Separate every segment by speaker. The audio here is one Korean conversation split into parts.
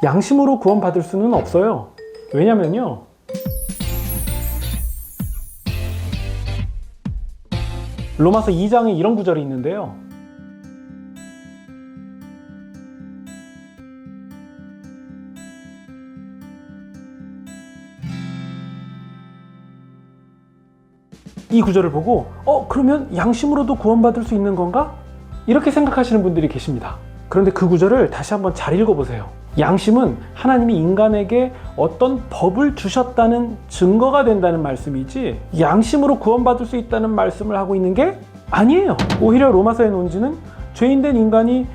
Speaker 1: 양심으로 구원받을 수는 없어요. 왜냐면요, 로마서 2장에 이런 구절이 있는데요. 이 구절을 보고 그러면 양심으로도 구원받을 수 있는 건가? 이렇게 생각하시는 분들이 계십니다. 그런데 그 구절을 다시 한번 잘 읽어보세요. 양심은 하나님이 인간에게 어떤 법을 주셨다는 증거가 된다는 말씀이지, 양심으로 구원받을 수 있다는 말씀을 하고 있는 게 아니에요. 오히려 로마서의 논지는 죄인된 인간이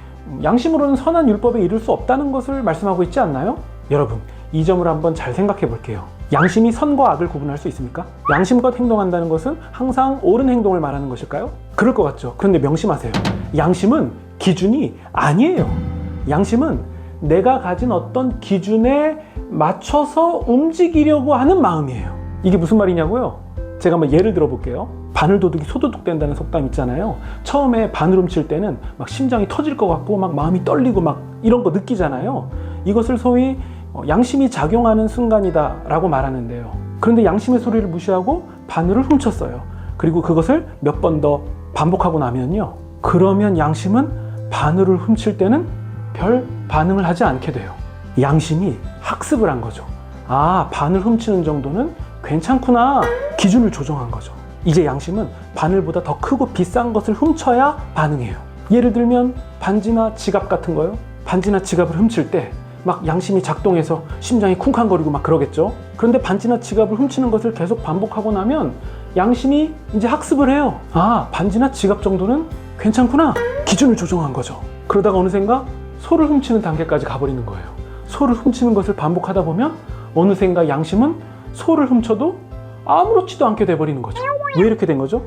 Speaker 1: 양심으로는 선한 율법에 이를 수 없다는 것을 말씀하고 있지 않나요? 여러분, 이 점을 한번 잘 생각해 볼게요. 양심이 선과 악을 구분할 수 있습니까? 양심껏 행동한다는 것은 항상 옳은 행동을 말하는 것일까요? 그럴 것 같죠. 그런데 명심하세요. 양심은 기준이 아니에요. 양심은 내가 가진 어떤 기준에 맞춰서 움직이려고 하는 마음이에요. 이게 무슨 말이냐고요? 제가 한번 예를 들어 볼게요. 바늘도둑이 소도둑 된다는 속담 있잖아요. 처음에 바늘 훔칠 때는 막 심장이 터질 것 같고 막 마음이 떨리고 막 이런 거 느끼잖아요. 이것을 소위 양심이 작용하는 순간이다 라고 말하는데요. 그런데 양심의 소리를 무시하고 바늘을 훔쳤어요. 그리고 그것을 몇 번 더 반복하고 나면요, 그러면 양심은 바늘을 훔칠 때는 별 반응을 하지 않게 돼요. 양심이 학습을 한 거죠. 아, 바늘 훔치는 정도는 괜찮구나. 기준을 조정한 거죠. 이제 양심은 바늘보다 더 크고 비싼 것을 훔쳐야 반응해요. 예를 들면 반지나 지갑 같은 거요. 반지나 지갑을 훔칠 때 막 양심이 작동해서 심장이 쿵쾅거리고 막 그러겠죠. 그런데 반지나 지갑을 훔치는 것을 계속 반복하고 나면 양심이 이제 학습을 해요. 아, 반지나 지갑 정도는 괜찮구나. 기준을 조정한 거죠. 그러다가 어느샌가 소를 훔치는 단계까지 가버리는 거예요. 소를 훔치는 것을 반복하다 보면 어느샌가 양심은 소를 훔쳐도 아무렇지도 않게 돼버리는 거죠. 왜 이렇게 된 거죠?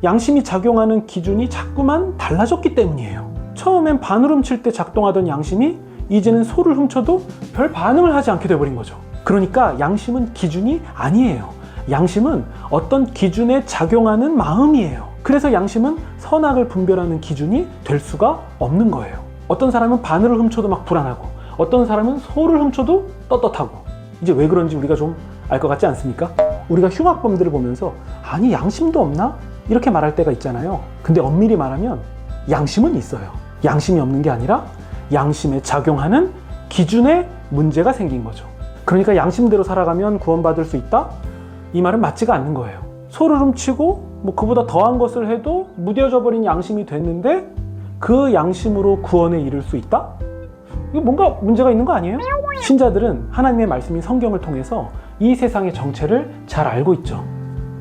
Speaker 1: 양심이 작용하는 기준이 자꾸만 달라졌기 때문이에요. 처음엔 바늘 훔칠 때 작동하던 양심이 이제는 소를 훔쳐도 별 반응을 하지 않게 돼버린 거죠. 그러니까 양심은 기준이 아니에요. 양심은 어떤 기준에 작용하는 마음이에요. 그래서 양심은 선악을 분별하는 기준이 될 수가 없는 거예요. 어떤 사람은 바늘을 훔쳐도 막 불안하고, 어떤 사람은 소를 훔쳐도 떳떳하고. 이제 왜 그런지 우리가 좀 알 것 같지 않습니까? 우리가 흉악범들을 보면서 아니, 양심도 없나? 이렇게 말할 때가 있잖아요. 근데 엄밀히 말하면 양심은 있어요. 양심이 없는 게 아니라 양심에 작용하는 기준에 문제가 생긴 거죠. 그러니까 양심대로 살아가면 구원받을 수 있다? 이 말은 맞지가 않는 거예요. 소를 훔치고 뭐 그보다 더한 것을 해도 무뎌져 버린 양심이 됐는데 그 양심으로 구원에 이를 수 있다? 이거 뭔가 문제가 있는 거 아니에요? 신자들은 하나님의 말씀인 성경을 통해서 이 세상의 정체를 잘 알고 있죠.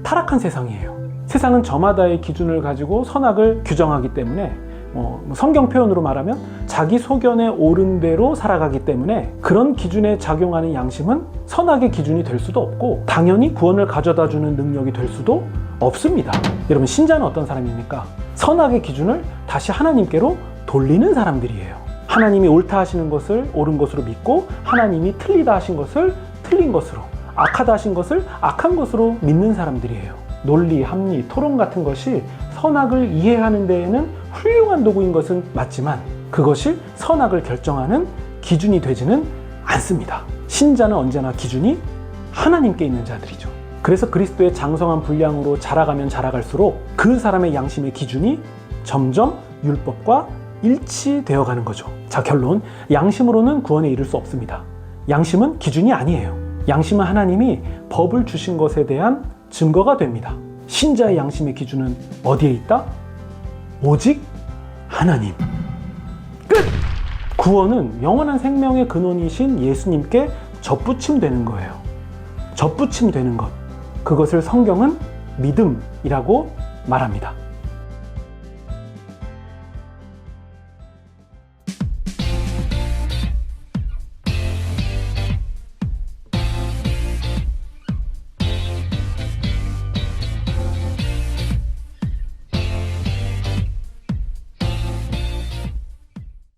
Speaker 1: 타락한 세상이에요. 세상은 저마다의 기준을 가지고 선악을 규정하기 때문에 성경 표현으로 말하면 자기 소견에 옳은 대로 살아가기 때문에 그런 기준에 작용하는 양심은 선악의 기준이 될 수도 없고 당연히 구원을 가져다주는 능력이 될 수도 없습니다. 여러분, 신자는 어떤 사람입니까? 선악의 기준을 다시 하나님께로 돌리는 사람들이에요. 하나님이 옳다 하시는 것을 옳은 것으로 믿고 하나님이 틀리다 하신 것을 틀린 것으로, 악하다 하신 것을 악한 것으로 믿는 사람들이에요. 논리, 합리, 토론 같은 것이 선악을 이해하는 데에는 훌륭한 도구인 것은 맞지만 그것이 선악을 결정하는 기준이 되지는 않습니다. 신자는 언제나 기준이 하나님께 있는 자들이죠. 그래서 그리스도의 장성한 분량으로 자라가면 자라갈수록 그 사람의 양심의 기준이 점점 율법과 일치되어 가는 거죠. 자, 결론. 양심으로는 구원에 이를 수 없습니다. 양심은 기준이 아니에요. 양심은 하나님이 법을 주신 것에 대한 증거가 됩니다. 신자의 양심의 기준은 어디에 있다? 오직 하나님. 끝! 구원은 영원한 생명의 근원이신 예수님께 접붙임되는 거예요. 접붙임되는 것. 그것을 성경은 믿음이라고 말합니다.